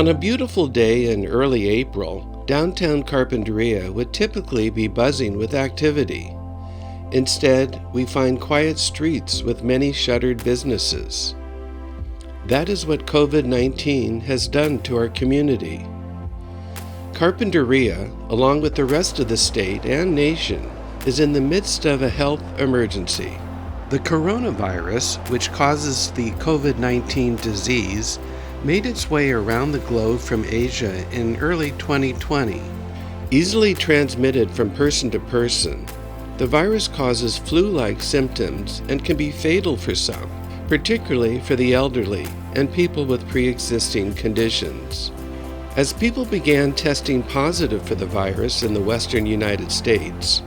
On a beautiful day in early April, downtown Carpinteria would typically be buzzing with activity. Instead, we find quiet streets with many shuttered businesses. That is what COVID-19 has done to our community. Carpinteria, along with the rest of the state and nation, is in the midst of a health emergency. The coronavirus, which causes the COVID-19 disease, made its way around the globe from Asia in early 2020. Easily transmitted from person to person, the virus causes flu-like symptoms and can be fatal for some, particularly for the elderly and people with pre-existing conditions. As people began testing positive for the virus in the western United States,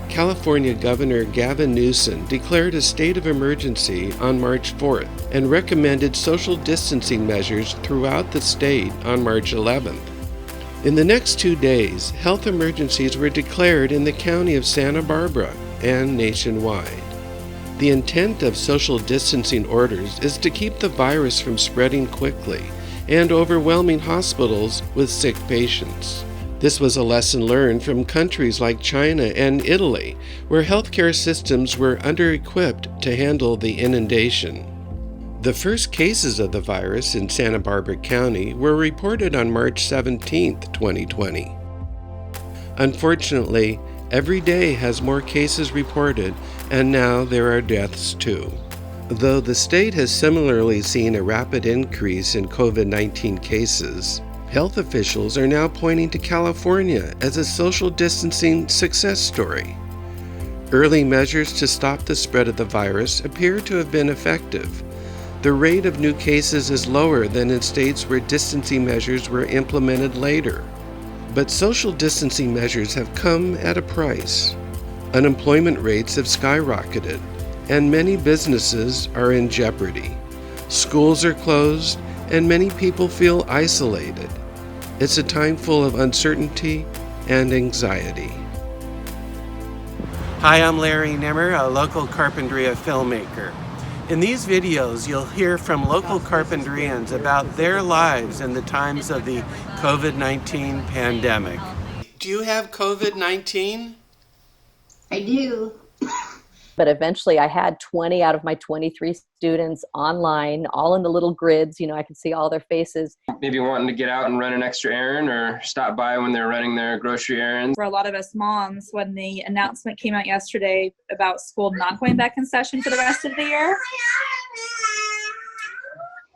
California Governor Gavin Newsom declared a state of emergency on March 4th and recommended social distancing measures throughout the state on March 11th. In the next 2 days, health emergencies were declared in the county of Santa Barbara and nationwide. The intent of social distancing orders is to keep the virus from spreading quickly and overwhelming hospitals with sick patients. This was a lesson learned from countries like China and Italy, where healthcare systems were under-equipped to handle the inundation. The first cases of the virus in Santa Barbara County were reported on March 17, 2020. Unfortunately, every day has more cases reported, and now there are deaths too. Though the state has similarly seen a rapid increase in COVID-19 cases, health officials are now pointing to California as a social distancing success story. Early measures to stop the spread of the virus appear to have been effective. The rate of new cases is lower than in states where distancing measures were implemented later. But social distancing measures have come at a price. Unemployment rates have skyrocketed, and many businesses are in jeopardy. Schools are closed, and many people feel isolated. It's a time full of uncertainty and anxiety. Hi, I'm Larry Nimmer, a local Carpinteria filmmaker. In these videos, you'll hear from local Carpinterians about their lives in the times of the COVID-19 pandemic. Do you have COVID-19? I do. But eventually I had 20 out of my 23 students online, all in the little grids. I could see all their faces. Maybe wanting to get out and run an extra errand or stop by when they're running their grocery errands. For a lot of us moms, when the announcement came out yesterday about school not going back in session for the rest of the year.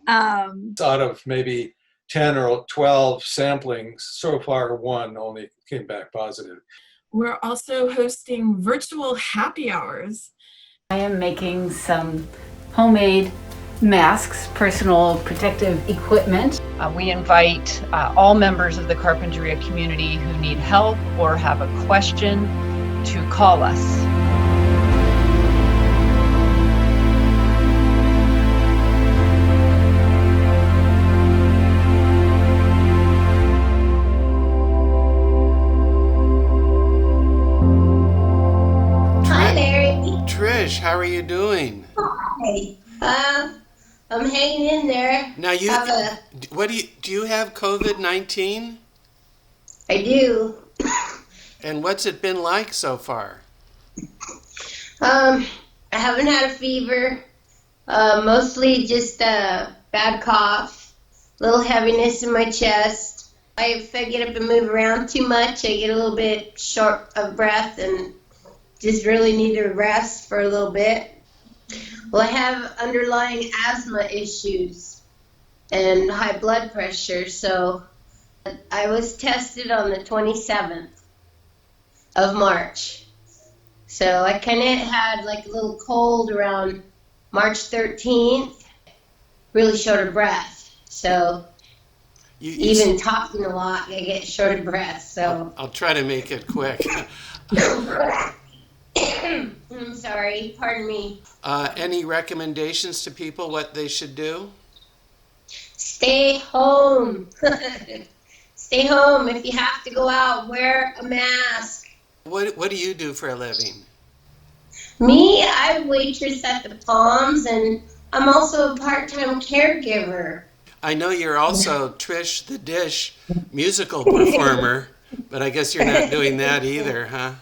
Out of maybe 10 or 12 samplings, so far one only came back positive. We're also hosting virtual happy hours. I am making some homemade masks, personal protective equipment. We invite all members of the Carpinteria community who need help or have a question to call us. Trish, how are you doing? Hi. I'm hanging in there. Now do you have COVID-19? I do. And what's it been like so far? I haven't had a fever. Mostly just a bad cough, little heaviness in my chest. If I get up and move around too much, I get a little bit short of breath and just really need to rest for a little bit. Well, I have underlying asthma issues and high blood pressure, so I was tested on the 27th of March. So I kind of had like a little cold around March 13th, really short of breath. So even talking a lot, I get short of breath. So I'll try to make it quick. I'm sorry, pardon me. Any recommendations to people what they should do? Stay home. Stay home. If you have to go out, wear a mask. What do you do for a living? Me, I waitress at the Palms, and I'm also a part-time caregiver. I know you're also Trish the Dish musical performer, but I guess you're not doing that either, huh?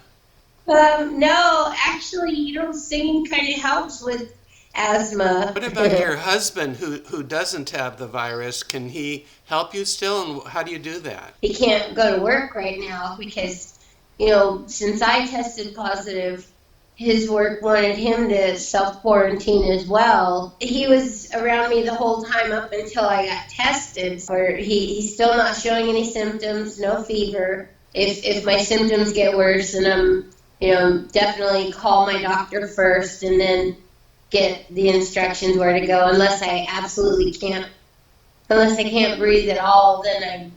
No, actually, singing kind of helps with asthma. What about your husband who doesn't have the virus? Can he help you still, and how do you do that? He can't go to work right now because, since I tested positive, his work wanted him to self-quarantine as well. He was around me the whole time up until I got tested. He's still not showing any symptoms, no fever. If my symptoms get worse, then I'm, definitely call my doctor first and then get the instructions where to go. Unless I can't breathe at all, then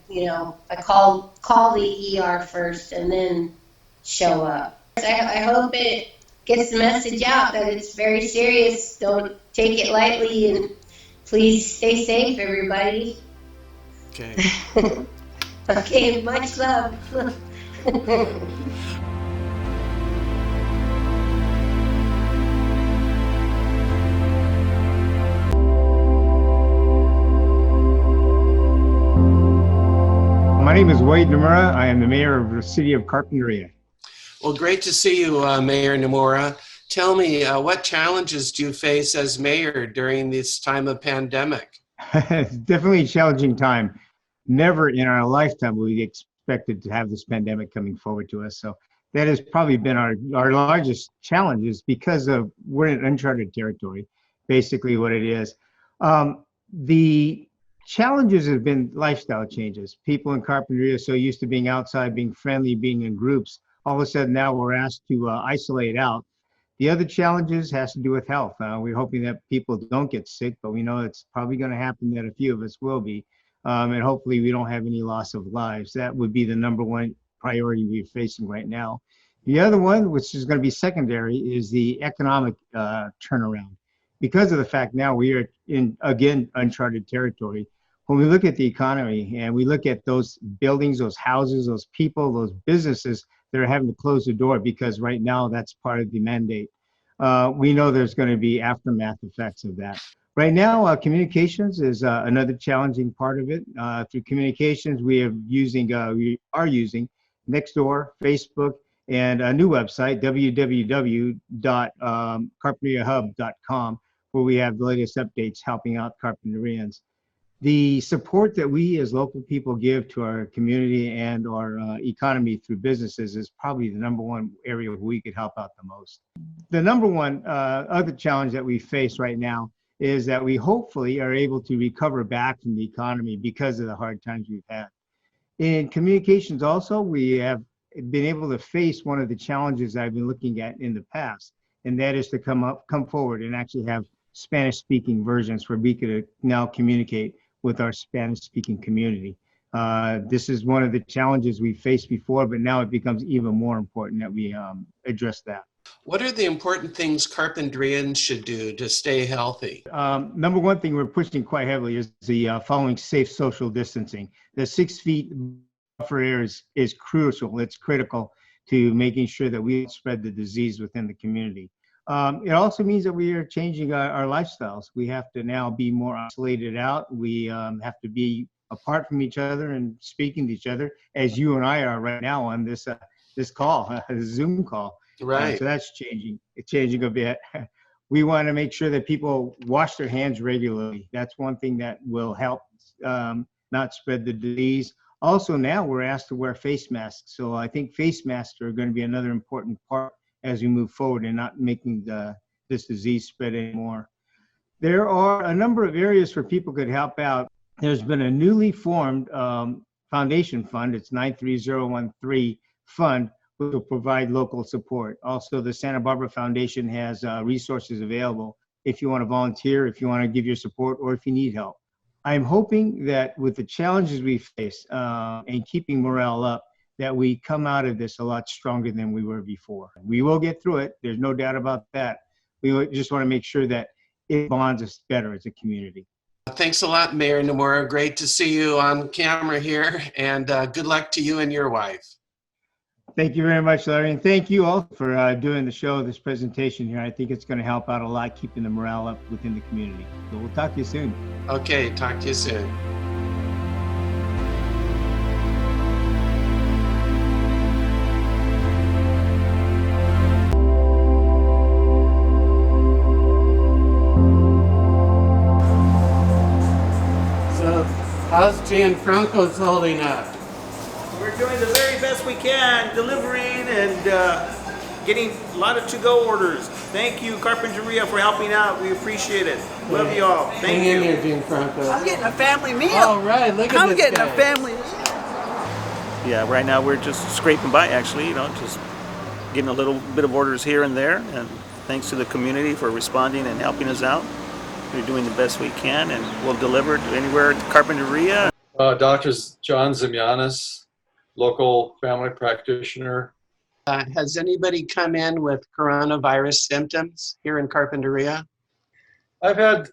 I call the ER first and then show up. I hope it gets the message out that it's very serious. Don't take it lightly, and please stay safe, everybody. Okay. Okay, much love. My name is Wade Nomura. I am the mayor of the city of Carpinteria. Well, great to see you, Mayor Nomura. Tell me, what challenges do you face as mayor during this time of pandemic? It's definitely a challenging time. Never in our lifetime would we expected to have this pandemic coming forward to us. So that has probably been our largest challenges because we're in uncharted territory, basically what it is. The challenges have been lifestyle changes. People in Carpinteria are so used to being outside, being friendly, being in groups. All of a sudden now we're asked to isolate out. The other challenges has to do with health. We're hoping that people don't get sick, but we know it's probably going to happen that a few of us will be. And hopefully we don't have any loss of lives. That would be the number one priority we're facing right now. The other one, which is going to be secondary, is the economic turnaround. Because of the fact now we are in, again, uncharted territory. When we look at the economy and we look at those buildings, those houses, those people, those businesses that are having to close the door because right now that's part of the mandate. We know there's going to be aftermath effects of that. Right now, communications is another challenging part of it. Through communications, we are using Nextdoor, Facebook, and a new website, www.carpinteriahub.com, where we have the latest updates helping out Carpinterians. The support that we as local people give to our community and our economy through businesses is probably the number one area where we could help out the most. The number one other challenge that we face right now is that we hopefully are able to recover back from the economy because of the hard times we've had. In communications also, we have been able to face one of the challenges I've been looking at in the past, and that is to come forward and actually have Spanish-speaking versions where we could now communicate with our Spanish-speaking community. This is one of the challenges we faced before, but now it becomes even more important that we address that. What are the important things Carpinterians should do to stay healthy? Number one thing we're pushing quite heavily is the following safe social distancing. The 6 feet buffer air is crucial. It's critical to making sure that we don't spread the disease within the community. It also means that we are changing our lifestyles. We have to now be more isolated out. We have to be apart from each other and speaking to each other, as you and I are right now on this call, a Zoom call. Right. So that's changing. It's changing a bit. We want to make sure that people wash their hands regularly. That's one thing that will help not spread the disease. Also, now we're asked to wear face masks. So I think face masks are going to be another important part as we move forward and not making this disease spread anymore. There are a number of areas where people could help out. There's been a newly formed foundation fund. It's 93013 fund, which will provide local support. Also, the Santa Barbara Foundation has resources available if you want to volunteer, if you want to give your support, or if you need help. I'm hoping that with the challenges we face and keeping morale up, that we come out of this a lot stronger than we were before. We will get through it. There's no doubt about that. We just want to make sure that it bonds us better as a community. Thanks a lot, Mayor Nomura. Great to see you on camera here, and good luck to you and your wife. Thank you very much, Larry. And thank you all for doing the show, this presentation here. I think it's going to help out a lot, keeping the morale up within the community. So we'll talk to you soon. Okay, talk to you soon. So, how's Gianfranco's holding up? We're doing the very best we can, delivering and getting a lot of to-go orders. Thank you, Carpinteria, for helping out. We appreciate it. Love you all. Thank you. Hang in there, Gianfranco. I'm getting a family meal. All right, look at this guy. family meal. Yeah, right now we're just scraping by, actually, just getting a little bit of orders here and there. And thanks to the community for responding and helping us out. We're doing the best we can, and we'll deliver to anywhere at Carpinteria. Dr. John Zimyanis, local family practitioner. Has anybody come in with coronavirus symptoms here in Carpinteria? I've had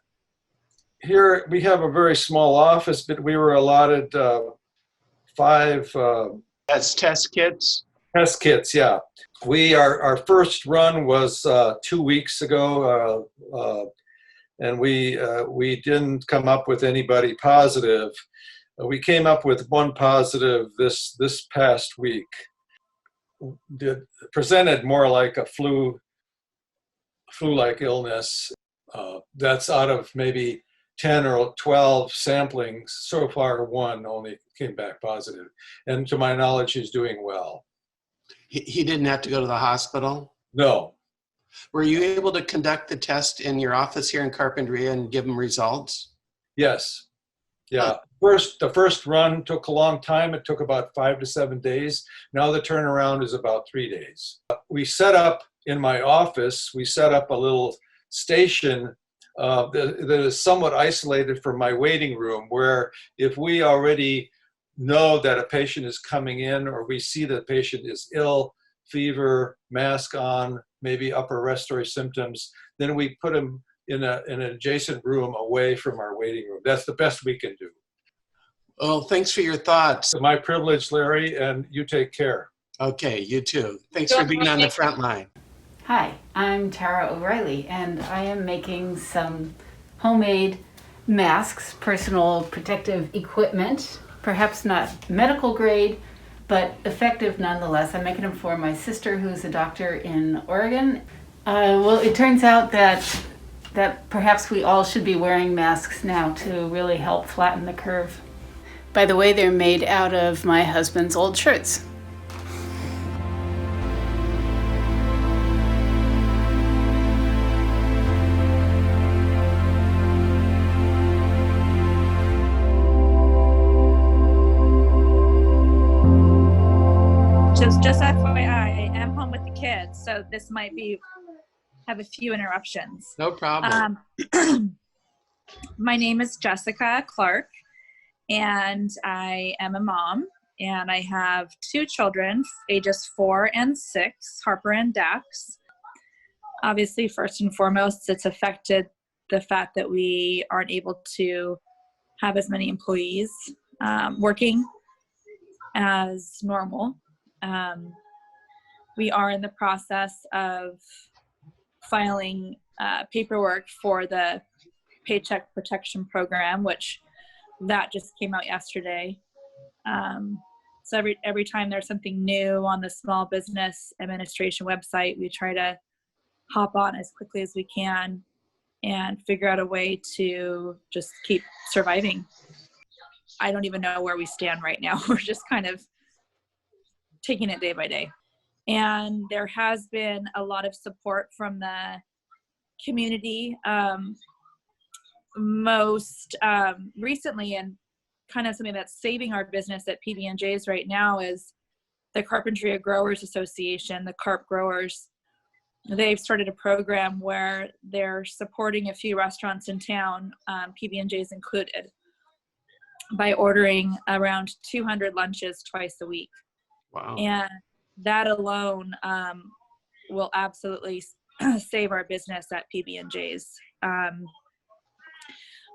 here, we have a very small office, but we were allotted 5 As test kits? test kits, yeah. Our first run was 2 weeks ago, and we didn't come up with anybody positive. We came up with one positive this past week. Presented more like a flu-like illness. That's out of maybe 10 or 12 samplings. So far, 1 only came back positive. And to my knowledge, he's doing well. He didn't have to go to the hospital? No. Were you able to conduct the test in your office here in Carpinteria and give them results? Yes. Yeah. The first run took a long time. It took about 5 to 7 days. Now the turnaround is about 3 days. We set up in my office, we set up a little station that is somewhat isolated from my waiting room, where if we already know that a patient is coming in, or we see that the patient is ill, fever, mask on, maybe upper respiratory symptoms, then we put them in an adjacent room away from our waiting room. That's the best we can do. Well, thanks for your thoughts. So my privilege, Larry, and you take care. Okay, you too. Thanks for being on the front line. Hi, I'm Tara O'Reilly, and I am making some homemade masks, personal protective equipment, perhaps not medical grade, but effective nonetheless. I'm making them for my sister, who's a doctor in Oregon. Well, it turns out that perhaps we all should be wearing masks now to really help flatten the curve. By the way, they're made out of my husband's old shirts. Just FYI, I am home with the kids, so this might have a few interruptions. No problem. My name is Jessica Clark, and I am a mom, and I have 2 children, ages 4 and 6, Harper and Dax. Obviously, first and foremost, it's affected the fact that we aren't able to have as many employees working as normal. We are in the process of filing paperwork for the Paycheck Protection Program, which that just came out yesterday. So every time there's something new on the Small Business Administration website, we try to hop on as quickly as we can and figure out a way to just keep surviving. I don't even know where we stand right now. We're just kind of taking it day by day. And there has been a lot of support from the community. Most recently, and kind of something that's saving our business at PB&J's right now, is the Carpinteria Growers Association, the Carp growers. They've started a program where they're supporting a few restaurants in town, PB&J's included, by ordering around 200 lunches twice a week. Wow. And that alone will absolutely save our business at PB&J's.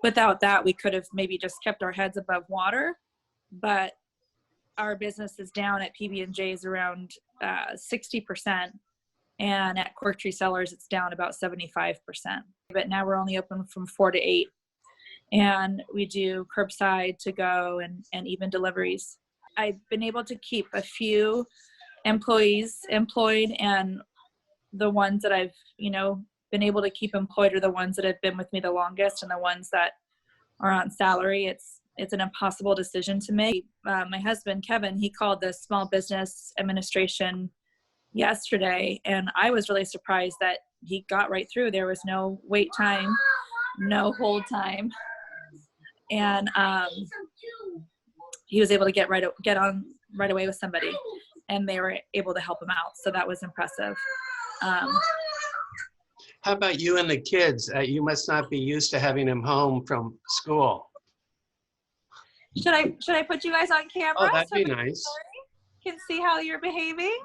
Without that, we could have maybe just kept our heads above water. But our business is down at PB&J's around 60%. And at Cork Tree Cellars, it's down about 75%. But now we're only open from 4 to 8. And we do curbside, to go, and even deliveries. I've been able to keep a few employees employed, and the ones that I've, been able to keep employed are the ones that have been with me the longest, and the ones that are on salary. It's an impossible decision to make. My husband, Kevin, he called the Small Business Administration yesterday, and I was really surprised that he got right through. There was no wait time, no hold time. And he was able to get on right away with somebody, and they were able to help him out. So that was impressive. How about you and the kids? You must not be used to having them home from school. Should I put you guys on camera? Oh, that'd be so nice. Can see how you're behaving.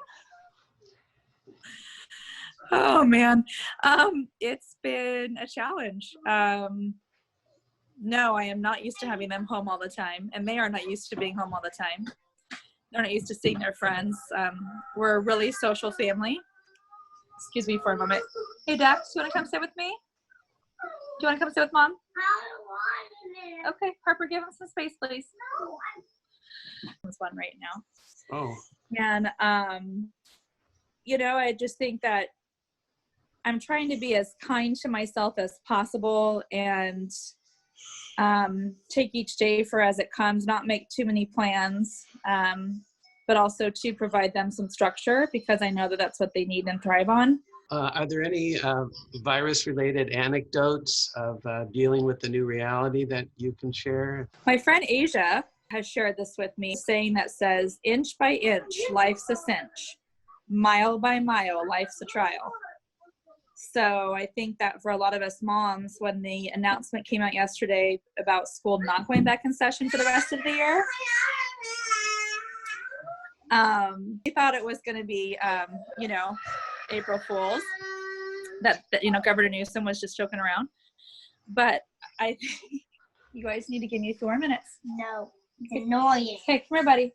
Oh man, it's been a challenge. No, I am not used to having them home all the time, and they are not used to being home all the time. They're not used to seeing their friends. We're a really social family. Excuse me for a moment. Hey, Dax, you want to come sit with me? Do you want to come sit with Mom? Okay, Harper, give him some space, please. There's one right now. Oh. And, I just think that I'm trying to be as kind to myself as possible, and take each day for as it comes, not make too many plans, but also to provide them some structure, because I know that that's what they need and thrive on. Are there any virus-related anecdotes of dealing with the new reality that you can share? My friend Asia has shared this with me, saying that says, inch by inch, life's a cinch. Mile by mile, life's a trial. So I think that for a lot of us moms, when the announcement came out yesterday about school not going back in session for the rest of the year, we thought it was going to be, April Fool's, that Governor Newsom was just joking around. But I think you guys need to give me 4 minutes. No, it's annoying. Okay, come here, buddy.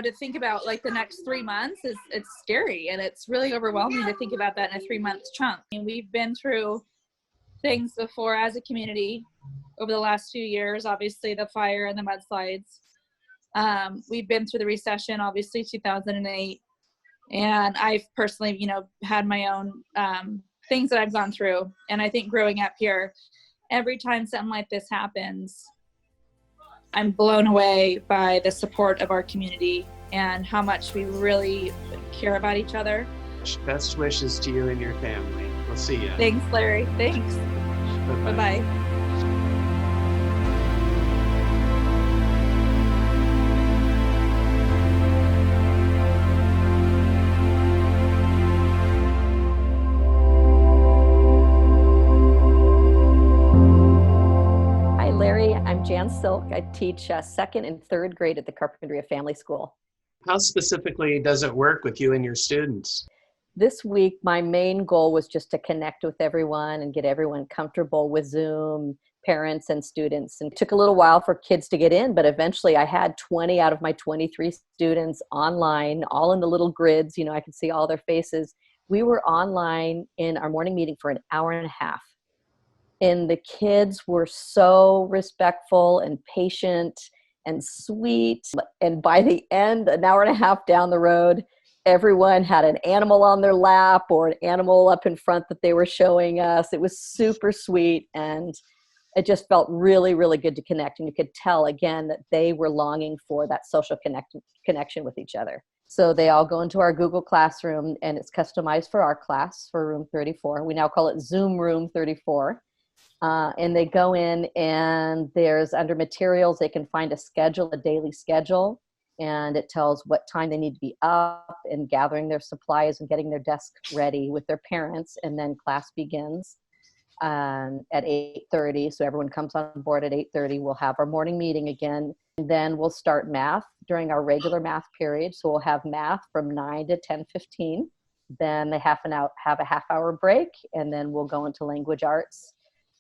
To think about like the next 3 months it's scary, and it's really overwhelming to think about that in a 3-month chunk. And we've been through things before as a community over the last few years, obviously the fire and the mudslides. We've been through the recession, obviously 2008. And I've personally, had my own things that I've gone through. And I think growing up here, every time something like this happens, I'm blown away by the support of our community and how much we really care about each other. Best wishes to you and your family. We'll see you. Thanks, Larry. Thanks. Bye-bye. Bye-bye. I'm Jan Silk. I teach second and third grade at the Carpinteria Family School. How specifically does it work with you and your students? This week, my main goal was just to connect with everyone and get everyone comfortable with Zoom, parents and students. And it took a little while for kids to get in, but eventually I had 20 out of my 23 students online, all in the little grids. I could see all their faces. We were online in our morning meeting for an hour and a half. And the kids were so respectful and patient and sweet. And by the end, an hour and a half down the road, everyone had an animal on their lap or an animal up in front that they were showing us. It was super sweet, and it just felt really, really good to connect. And you could tell, again, that they were longing for that social connection with each other. So they all go into our Google Classroom, and it's customized for our class, for room 34. We now call it Zoom Room 34. And they go in, and there's under materials, they can find a daily schedule, and it tells what time they need to be up and gathering their supplies and getting their desk ready with their parents. And then class begins at 8:30. So everyone comes on board at 8:30. We'll have our morning meeting again. And then we'll start math during our regular math period. So we'll have math from 9 to 10:15. Then they have a half-hour break, and then we'll go into language arts.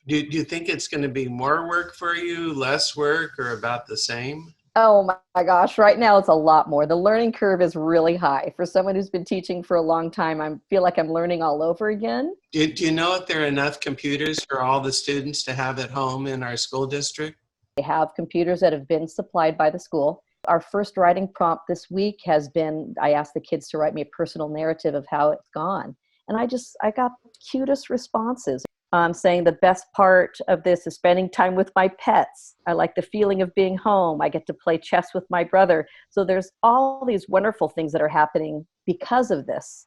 Do you think it's going to be more work for you, less work, or about the same? Oh my gosh, right now it's a lot more. The learning curve is really high. For someone who's been teaching for a long time, I feel like I'm learning all over again. Do you know if there are enough computers for all the students to have at home in our school district? They have computers that have been supplied by the school. Our first writing prompt this week has been, I asked the kids to write me a personal narrative of how it's gone. And I got the cutest responses. Saying the best part of this is spending time with my pets. I like the feeling of being home. I get to play chess with my brother. So there's all these wonderful things that are happening because of this.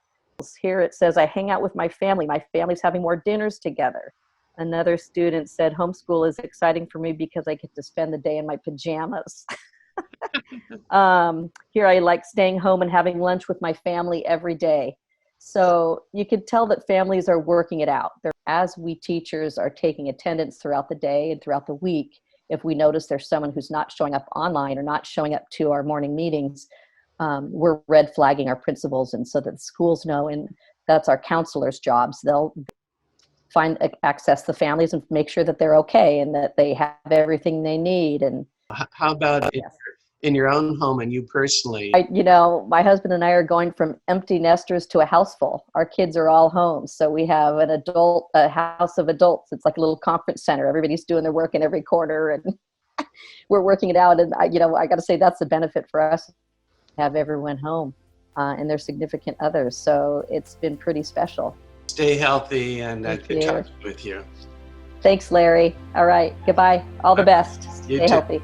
Here it says, I hang out with my family. My family's having more dinners together. Another student said, homeschool is exciting for me because I get to spend the day in my pajamas. Here I like staying home and having lunch with my family every day. So you can tell that families are working it out. As we teachers are taking attendance throughout the day and throughout the week, if we notice there's someone who's not showing up online or not showing up to our morning meetings, we're red flagging our principals, and so that the schools know, and that's our counselors' jobs. They'll access the families and make sure that they're okay and that they have everything they need. And how about in your own home and you personally? My husband and I are going from empty nesters to a house full. Our kids are all home. So we have a house of adults. It's like a little conference center. Everybody's doing their work in every corner and we're working it out. And I got to say that's the benefit for us, to have everyone home and their significant others. So it's been pretty special. Stay healthy and good talking with you. Thanks, Larry. All right. Goodbye. All the best. You Stay too. healthy.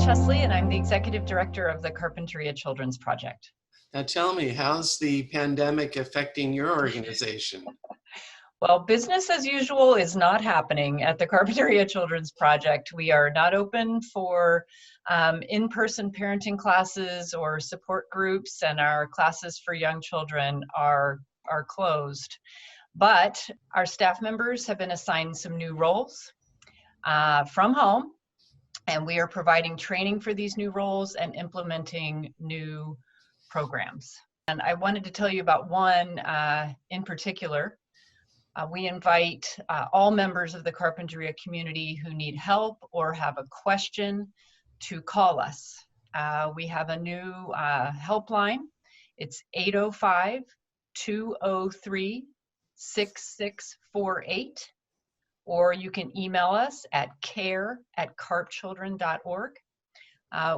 Chesley, and I'm the Executive Director of the Carpinteria Children's Project. Now tell me, how's the pandemic affecting your organization? Well, business as usual is not happening at the Carpinteria Children's Project. We are not open for in-person parenting classes or support groups, and our classes for young children are closed. But our staff members have been assigned some new roles from home, and we are providing training for these new roles and implementing new programs. And I wanted to tell you about one in particular. We invite all members of the Carpinteria community who need help or have a question to call us. We have a new helpline. It's 805-203-6648. Or you can email us at care@carpchildren.org.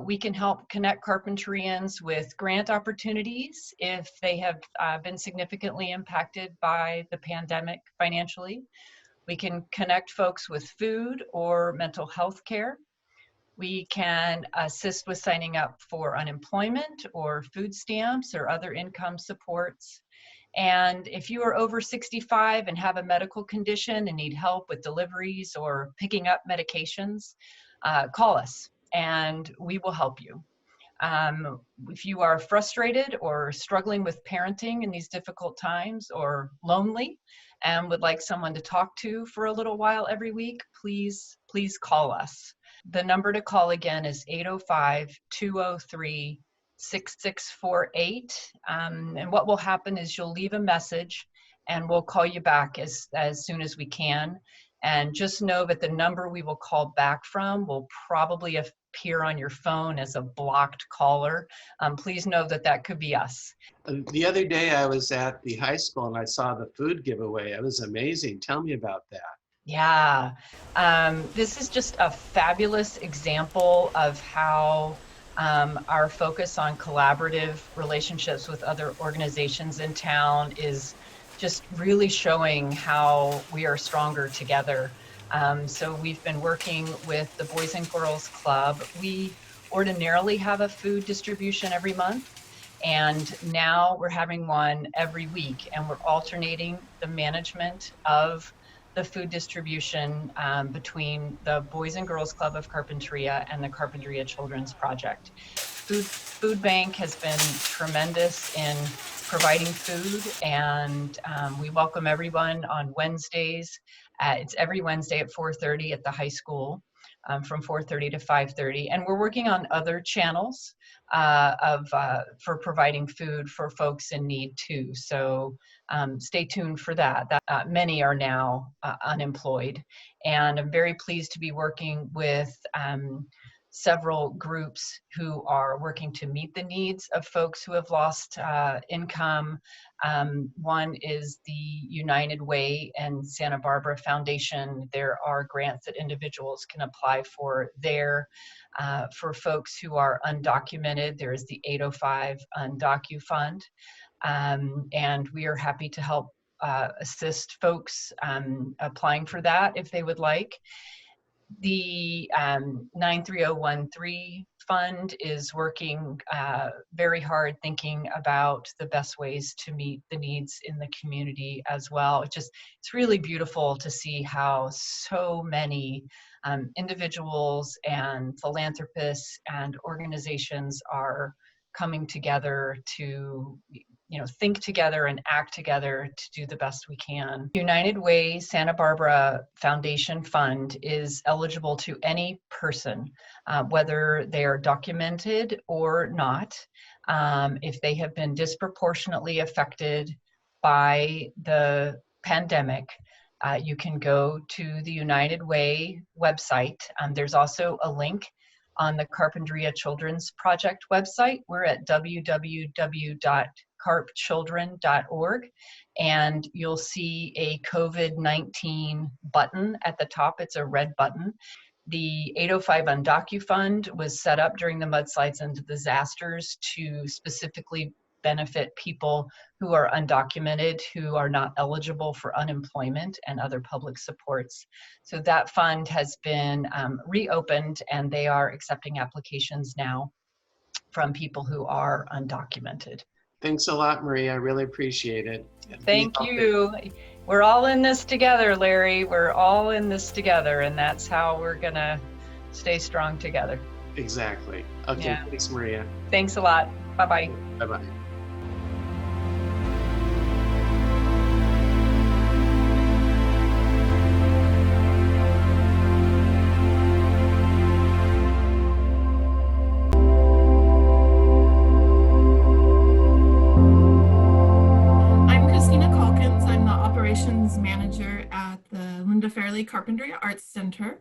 We can help connect Carpinterians with grant opportunities if they have been significantly impacted by the pandemic financially. We can connect folks with food or mental health care. We can assist with signing up for unemployment or food stamps or other income supports. And if you are over 65 and have a medical condition and need help with deliveries or picking up medications, call us and we will help you. If you are frustrated or struggling with parenting in these difficult times or lonely and would like someone to talk to for a little while every week, please call us. The number to call again is 805-203-6648. And what will happen is you'll leave a message and we'll call you back as soon as we can. And just know that the number we will call back from will probably appear on your phone as a blocked caller. Please know that could be us. The other day I was at the high school and I saw the food giveaway. It was amazing. Tell me about that. Yeah, this is just a fabulous example of how our focus on collaborative relationships with other organizations in town is just really showing how we are stronger together. So we've been working with the Boys and Girls Club. We ordinarily have a food distribution every month, and now we're having one every week, and we're alternating the management of the food distribution between the Boys and Girls Club of Carpinteria and the Carpinteria Children's Project. Food Bank has been tremendous in providing food, and we welcome everyone on Wednesdays. It's every Wednesday at 4:30 at the high school, from 4:30 to 5:30, and we're working on other channels for providing food for folks in need too. So stay tuned for that. Many are now unemployed, and I'm very pleased to be working with several groups who are working to meet the needs of folks who have lost income. One is the United Way and Santa Barbara Foundation. There are grants that individuals can apply for there. For folks who are undocumented, there is the 805 Undocu Fund. And we are happy to help assist folks applying for that if they would like. The 93013 fund is working very hard, thinking about the best ways to meet the needs in the community as well. It's really beautiful to see how so many individuals and philanthropists and organizations are coming together to think together and act together to do the best we can. United Way Santa Barbara Foundation Fund is eligible to any person, whether they are documented or not. If they have been disproportionately affected by the pandemic, you can go to the United Way website. There's also a link on the Carpinteria Children's Project website. We're at www.carpchildren.org, and you'll see a COVID-19 button at the top. It's a red button. The 805 Undocu Fund was set up during the mudslides and disasters to specifically benefit people who are undocumented, who are not eligible for unemployment and other public supports. So that fund has been reopened, and they are accepting applications now from people who are undocumented. Thanks a lot, Maria. I really appreciate it. Thank you. We're all in this together, Larry. We're all in this together, and that's how we're gonna stay strong together. Exactly. Okay, Yeah. Thanks, Maria. Thanks a lot. Bye-bye. Bye-bye. I'm Krystina Calkins. I'm the operations manager at the Linda Fairley Carpinteria Arts Center.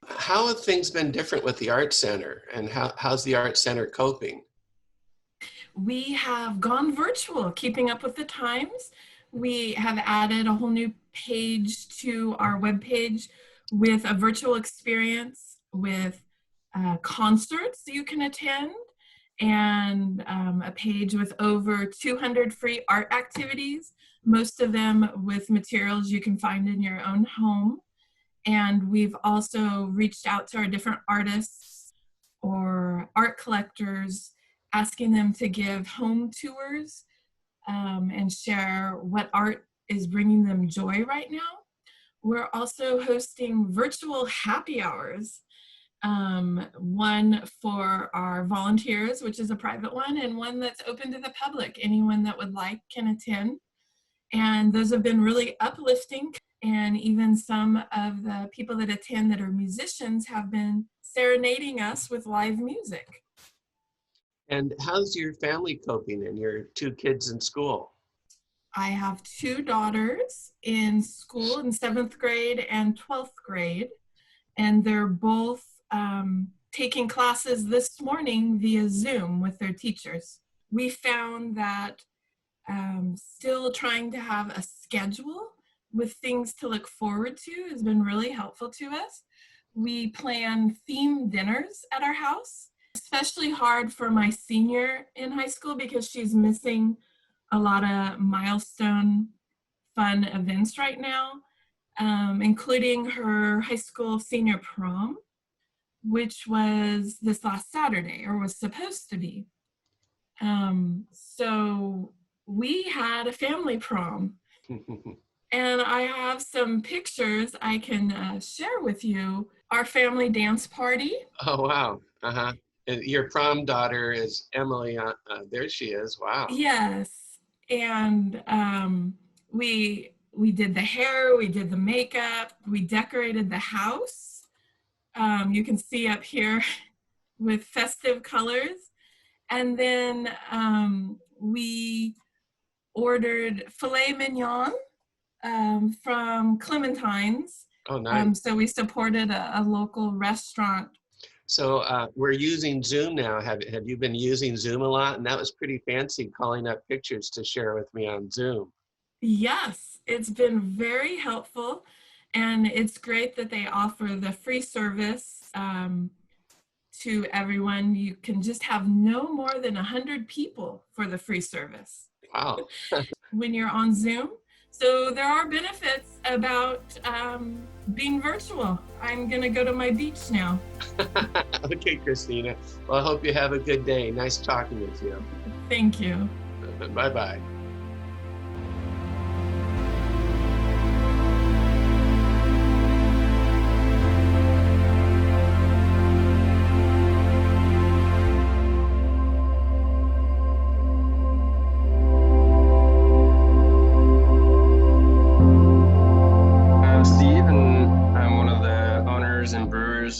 How have things been different with the Art Center, and how's the Art Center coping? We have gone virtual, keeping up with the times. We have added a whole new page to our webpage with a virtual experience with concerts you can attend, and a page with over 200 free art activities, most of them with materials you can find in your own home. And we've also reached out to our different artists or art collectors, asking them to give home tours and share what art is bringing them joy right now. We're also hosting virtual happy hours, one for our volunteers, which is a private one, and one that's open to the public. Anyone that would like can attend. And those have been really uplifting. And even some of the people that attend that are musicians have been serenading us with live music. And how's your family coping and your two kids in school? I have two daughters in school in 7th grade and 12th grade, and they're both taking classes this morning via Zoom with their teachers. We found that still trying to have a schedule with things to look forward to has been really helpful to us. We plan themed dinners at our house, especially hard for my senior in high school because she's missing a lot of milestone fun events right now, including her high school senior prom, which was this last Saturday, or was supposed to be. So we had a family prom. And I have some pictures I can share with you. Our family dance party. Oh, wow. Uh-huh. And your prom daughter is Emily. There she is. Wow. Yes. And we did the hair, we did the makeup, we decorated the house. You can see up here with festive colors. And then we ordered filet mignon from Clementine's. Oh, nice. So we supported a local restaurant. So we're using Zoom now. Have you been using Zoom a lot? And that was pretty fancy, calling up pictures to share with me on Zoom. Yes, it's been very helpful. And it's great that they offer the free service to everyone. You can just have no more than 100 people for the free service. Wow. When you're on Zoom. So there are benefits about being virtual. I'm going to go to my beach now. Okay, Krystina. Well, I hope you have a good day. Nice talking with you. Thank you. Bye-bye.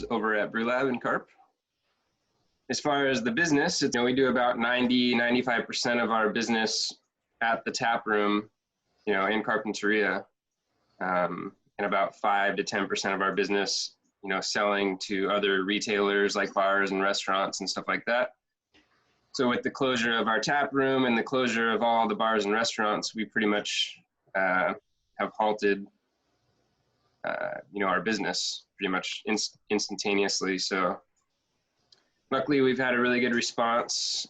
Over at Brew Lab in Carp. As far as the business, we do about 95% of our business at the tap room, in Carpinteria, and about 5 to 10% of our business, selling to other retailers like bars and restaurants and stuff like that. So with the closure of our tap room and the closure of all the bars and restaurants, we pretty much have halted our business pretty much instantaneously. So luckily we've had a really good response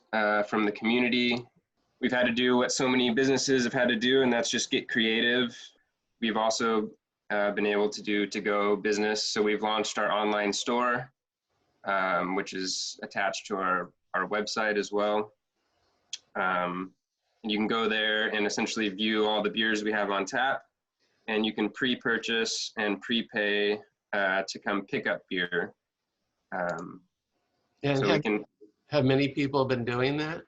from the community. We've had to do what so many businesses have had to do, and that's just get creative. We've also been able to do to-go business. So we've launched our online store, which is attached to our website as well. And you can go there and essentially view all the beers we have on tap. And you can pre-purchase and prepay to come pick up beer. And so have many people been doing that?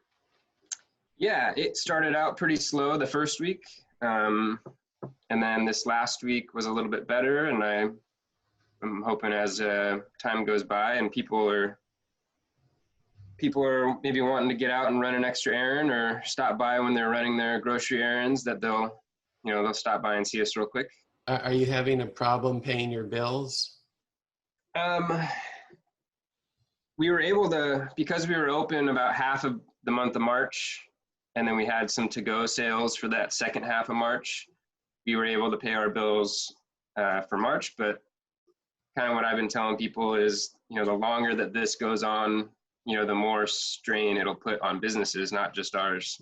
Yeah, it started out pretty slow the first week. And then this last week was a little bit better. And I'm hoping as time goes by and people are maybe wanting to get out and run an extra errand or stop by when they're running their grocery errands, that they'll stop by and see us real quick. Are you having a problem paying your bills? We were able to, because we were open about half of the month of March, and then we had some to-go sales for that second half of March, we were able to pay our bills for March. But kind of what I've been telling people is, the longer that this goes on, the more strain it'll put on businesses, not just ours.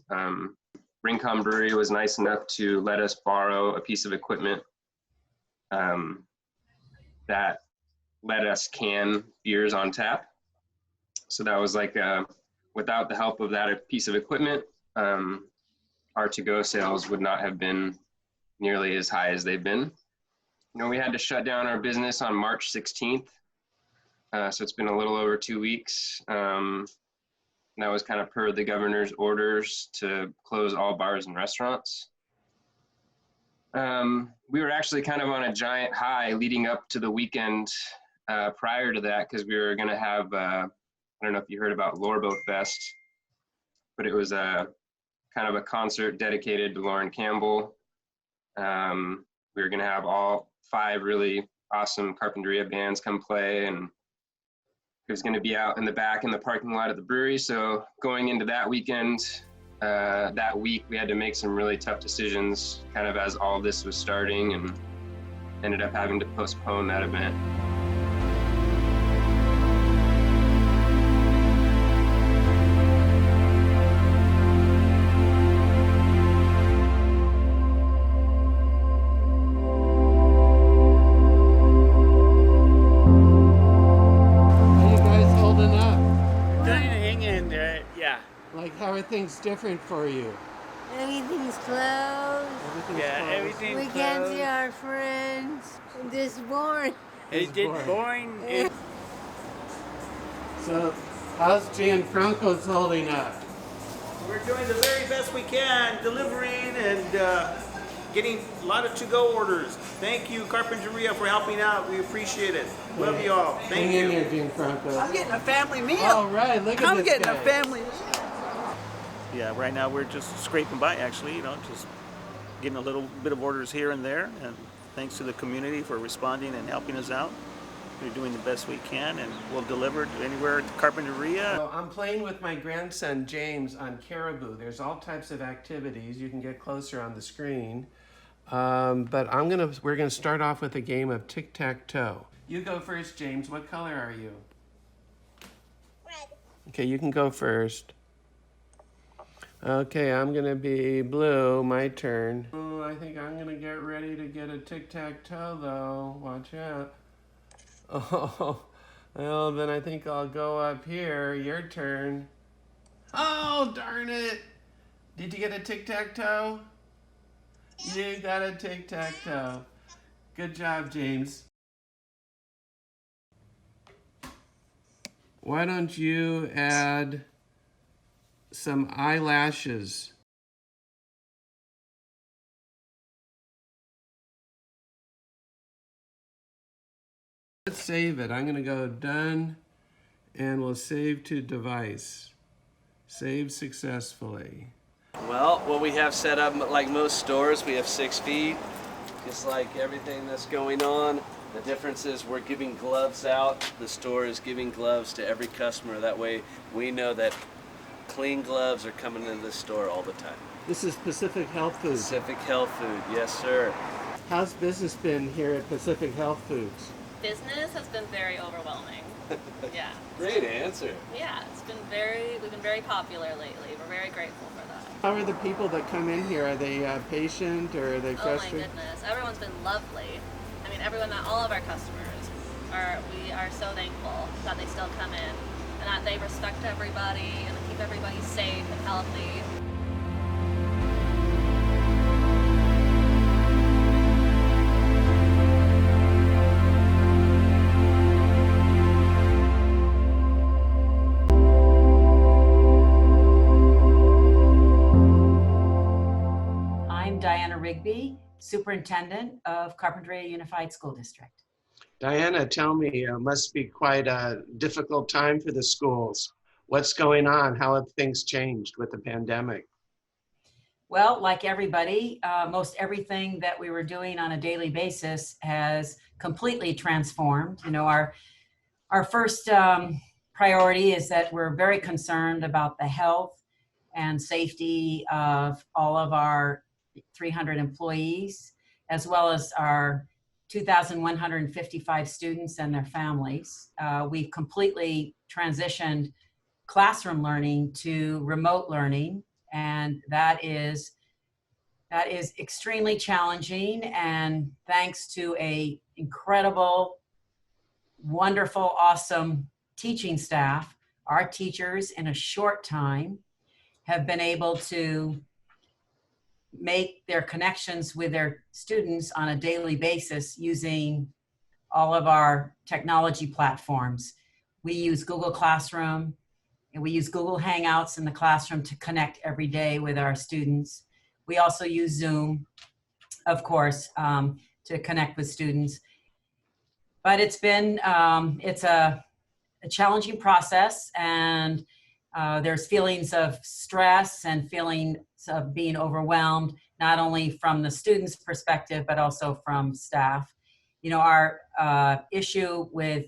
Rincon Brewery was nice enough to let us borrow a piece of equipment that let us can beers on tap. So that was like, without the help of that piece of equipment, our to-go sales would not have been nearly as high as they've been. We had to shut down our business on March 16th. So it's been a little over 2 weeks. That was kind of per the governor's orders to close all bars and restaurants. We were actually kind of on a giant high leading up to the weekend prior to that, because we were going to have, I don't know if you heard about Lorbo Fest, but it was kind of a concert dedicated to Lauren Campbell. We were going to have all 5 really awesome Carpinteria bands come play, and it was going to be out in the back in the parking lot of the brewery. So going into that weekend, that week, we had to make some really tough decisions kind of as all this was starting, and ended up having to postpone that event. Like, how are things different for you? Everything's closed. Everything's we can't see our friends. It's boring. It's boring. So, how's Gianfranco's holding up? We're doing the very best we can, delivering and getting a lot of to-go orders. Thank you, Carpinteria, for helping out. We appreciate it. Love you all. Thank you. Hang in there, Gianfranco. I'm getting a family meal. All right, look at I'm this getting guy. a family meal. Yeah, right now we're just scraping by, actually, just getting a little bit of orders here and there. And thanks to the community for responding and helping us out. We're doing the best we can, and we'll deliver to anywhere at Carpinteria. So I'm playing with my grandson James on Caribou. There's all types of activities. You can get closer on the screen. But we're gonna start off with a game of tic-tac-toe. You go first, James. What color are you? Red. Okay, you can go first. Okay, I'm gonna be blue. My turn. Oh, I think I'm gonna get ready to get a tic-tac-toe though. Watch out. Oh, well, then I think I'll go up here. Your turn. Oh, darn it. Did you get a tic-tac-toe? You got a tic-tac-toe. Good job, James. Why don't you add some eyelashes? Let's save it. I'm going to go done, and we'll save to device. Save successfully. Well, what we have set up, like most stores, we have 6 feet, just like everything that's going on. The difference is we're giving gloves out. The store is giving gloves to every customer. That way we know that clean gloves are coming into the store all the time. This is Pacific Health Foods. Pacific Health Food, yes sir. How's business been here at Pacific Health Foods? Business has been very overwhelming. Yeah. Great answer. Yeah, we've been very popular lately. We're very grateful for that. How are the people that come in here? Are they patient or are they Oh my frustrated? goodness, everyone's been lovely. I mean, all of our customers we are so thankful that they still come in and that they respect everybody and keep everybody safe and healthy. Rigby, Superintendent of Carpinteria Unified School District. Diana, tell me, it must be quite a difficult time for the schools. What's going on? How have things changed with the pandemic? Well, like everybody, most everything that we were doing on a daily basis has completely transformed. You know, our first priority is that we're very concerned about the health and safety of all of our 300 employees, as well as our 2,155 students and their families. We've completely transitioned classroom learning to remote learning, and that is extremely challenging. And thanks to a incredible, wonderful, awesome teaching staff, our teachers in a short time have been able to make their connections with their students on a daily basis using all of our technology platforms. We use Google Classroom and we use Google Hangouts in the classroom to connect every day with our students. We also use Zoom, of course, to connect with students. But it's been, it's a challenging process, and there's feelings of stress and feelings of being overwhelmed, not only from the students' perspective, but also from staff. You know, our issue with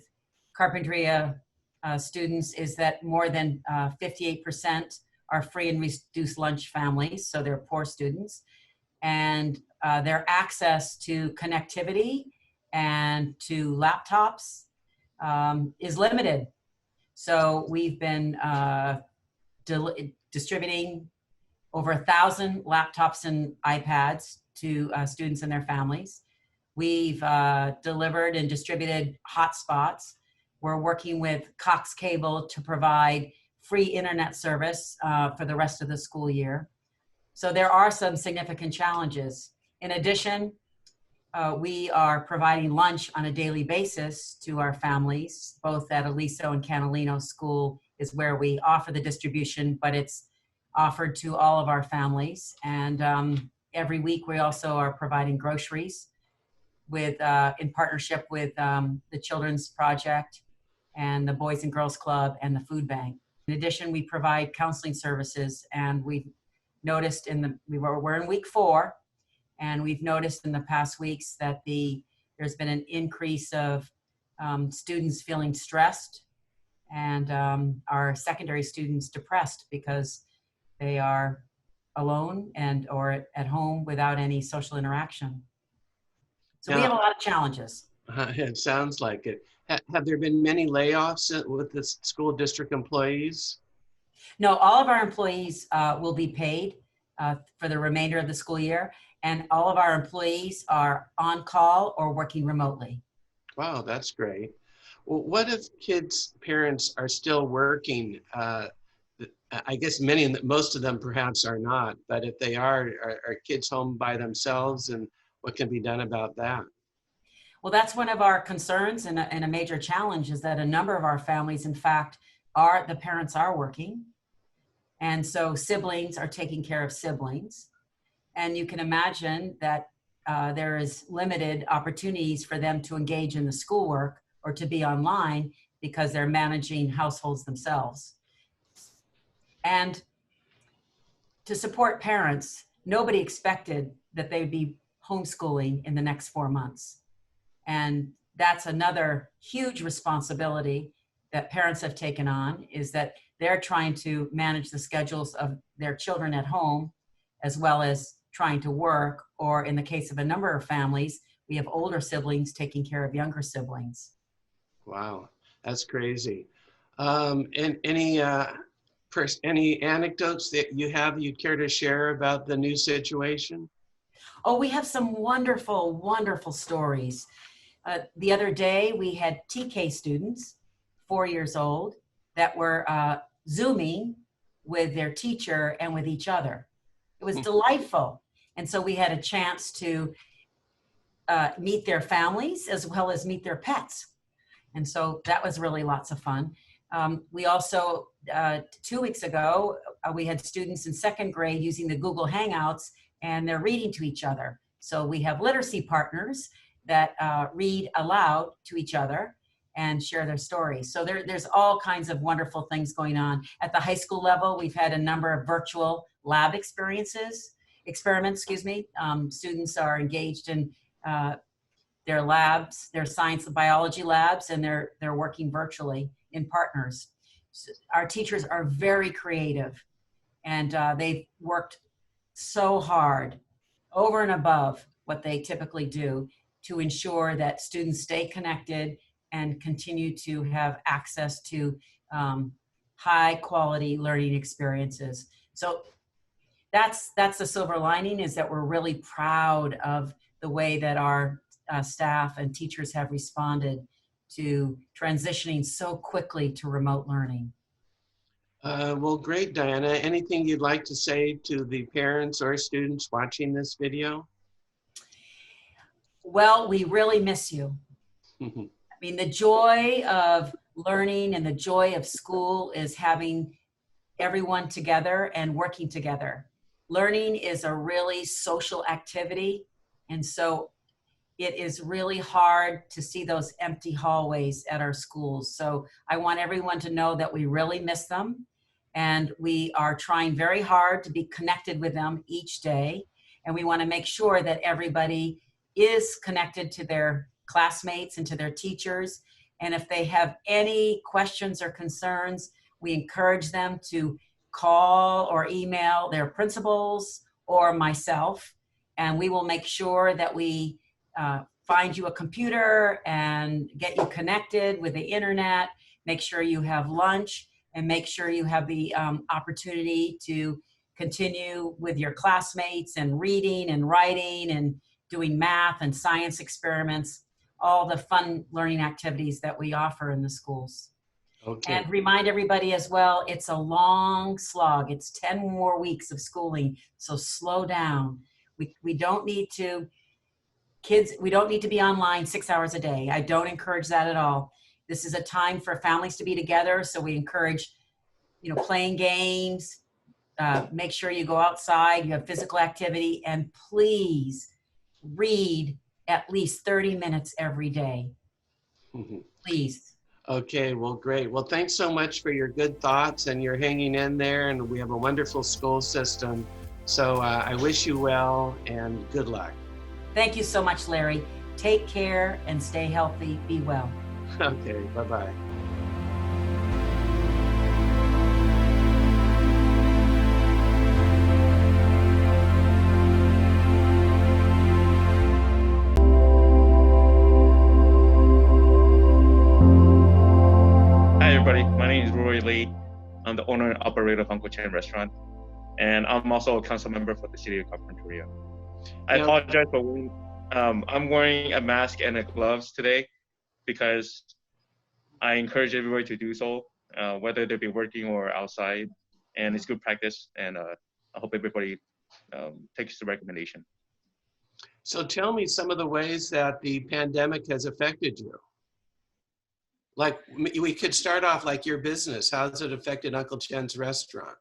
Carpinteria students is that more than 58% are free and reduced lunch families, so they're poor students. And their access to connectivity and to laptops is limited. So we've been distributing over 1,000 laptops and iPads to students and their families. We've delivered and distributed hotspots. We're working with Cox Cable to provide free internet service for the rest of the school year. So there are some significant challenges. In addition, we are providing lunch on a daily basis to our families, both at Aliso and Catalino School is where we offer the distribution, but it's offered to all of our families. And every week we also are providing groceries with in partnership with the Children's Project and the Boys and Girls Club and the Food Bank. In addition, we provide counseling services, and we've noticed we're in week 4, and we've noticed in the past weeks that there's been an increase of students feeling stressed, and our secondary students depressed because they are alone or at home without any social interaction. So we have a lot of challenges. It sounds like it. Have there been many layoffs with the school district employees? No, all of our employees will be paid for the remainder of the school year, and all of our employees are on call or working remotely. Wow, that's great. Well, what if kids' parents are still working? I guess most of them perhaps are not, but if they are kids home by themselves, and what can be done about that? Well, that's one of our concerns and a major challenge, is that a number of our families, in fact, the parents are working. And so siblings are taking care of siblings. And you can imagine that there is limited opportunities for them to engage in the schoolwork or to be online because they're managing households themselves. And to support parents, nobody expected that they'd be homeschooling in the next 4 months. And that's another huge responsibility that parents have taken on, is that they're trying to manage the schedules of their children at home, as well as trying to work, or in the case of a number of families, we have older siblings taking care of younger siblings. Wow, that's crazy. And any anecdotes that you'd care to share about the new situation? Oh, we have some wonderful, wonderful stories. The other day, we had TK students, 4 years old, that were Zooming with their teacher and with each other. It was delightful. And so we had a chance to meet their families as well as meet their pets. And so that was really lots of fun. We also, 2 weeks ago, we had students in 2nd grade using the Google Hangouts, and they're reading to each other. So we have literacy partners that read aloud to each other and share their stories. So there's all kinds of wonderful things going on. At the high school level, we've had a number of virtual lab experiments. Students are engaged in their labs, their science and biology labs, and they're working virtually in partners. So our teachers are very creative, and they've worked so hard over and above what they typically do to ensure that students stay connected and continue to have access to high quality learning experiences. So that's the silver lining, is that we're really proud of the way that our staff and teachers have responded to transitioning so quickly to remote learning. Well, great, Diana. Anything you'd like to say to the parents or students watching this video? Well, we really miss you. I mean, the joy of learning and the joy of school is having everyone together and working together. Learning is a really social activity, and so it is really hard to see those empty hallways at our schools. So I want everyone to know that we really miss them, and we are trying very hard to be connected with them each day. And we want to make sure that everybody is connected to their classmates and to their teachers. And if they have any questions or concerns, we encourage them to call or email their principals or myself, and we will make sure that we find you a computer and get you connected with the internet, make sure you have lunch, and make sure you have the opportunity to continue with your classmates and reading and writing and doing math and science experiments, all the fun learning activities that we offer in the schools. Okay. And remind everybody as well, it's a long slog. It's 10 more weeks of schooling, so slow down. We don't need to, we don't need to be online 6 hours a day. I don't encourage that at all. This is a time for families to be together, so we encourage, playing games, make sure you go outside, you have physical activity, and please read at least 30 minutes every day. Please. Okay, well, great. Well, thanks so much for your good thoughts, and you're hanging in there, and we have a wonderful school system. So I wish you well and good luck. Thank you so much, Larry. Take care and stay healthy. Be well. Okay, bye-bye. Hi everybody, my name is Roy Lee. I'm the owner and operator of Uncle Chen Restaurant, and I'm also a council member for the city of Carpinteria. I apologize for wearing, I'm wearing a mask and a gloves today because I encourage everybody to do so, whether they be working or outside, and it's good practice, and I hope everybody takes the recommendation. So tell me some of the ways that the pandemic has affected you. Like, we could start off like your business. How has it affected Uncle Chen's restaurant?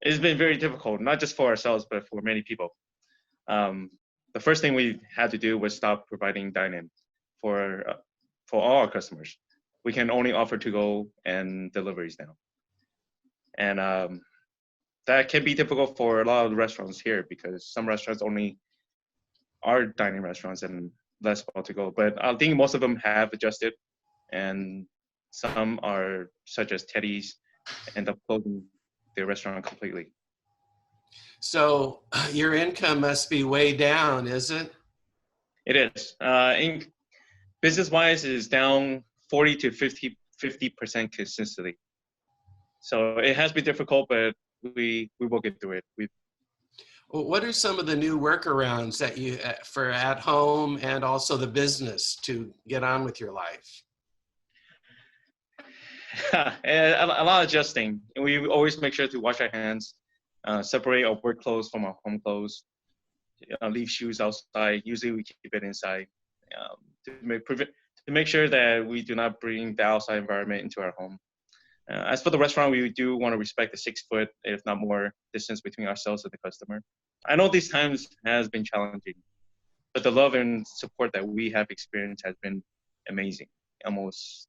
It's been very difficult, not just for ourselves, but for many people. The first thing we had to do was stop providing dine-in for all our customers. We can only offer to-go and deliveries now. And that can be difficult for a lot of the restaurants here because some restaurants only are dining restaurants and less about to-go. But I think most of them have adjusted, and some are, such as Teddy's, end up closing their restaurant completely. So your income must be way down, is it? It is. Business-wise, is down 40 to 50% consistently. So it has been difficult, but we will get through it. Well, what are some of the new workarounds that you for at home and also the business to get on with your life? A lot of adjusting. We always make sure to wash our hands, separate our work clothes from our home clothes, leave shoes outside. Usually we keep it inside to make sure that we do not bring the outside environment into our home. As for the restaurant, we do want to respect the 6 foot, if not more, distance between ourselves and the customer. I know these times has been challenging, but the love and support that we have experienced has been amazing. Almost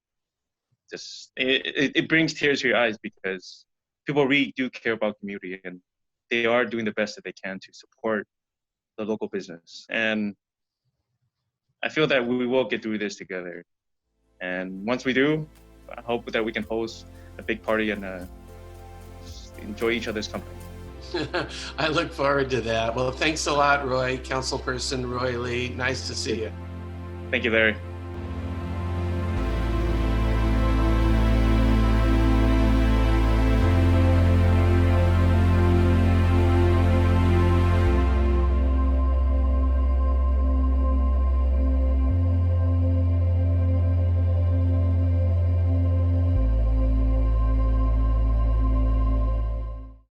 just, it brings tears to your eyes because people really do care about community, and they are doing the best that they can to support the local business. And I feel that we will get through this together. And once we do, I hope that we can host a big party and enjoy each other's company. I look forward to that. Well, thanks a lot, Roy. Councilperson Roy Lee. Nice to see you. Thank you, Larry.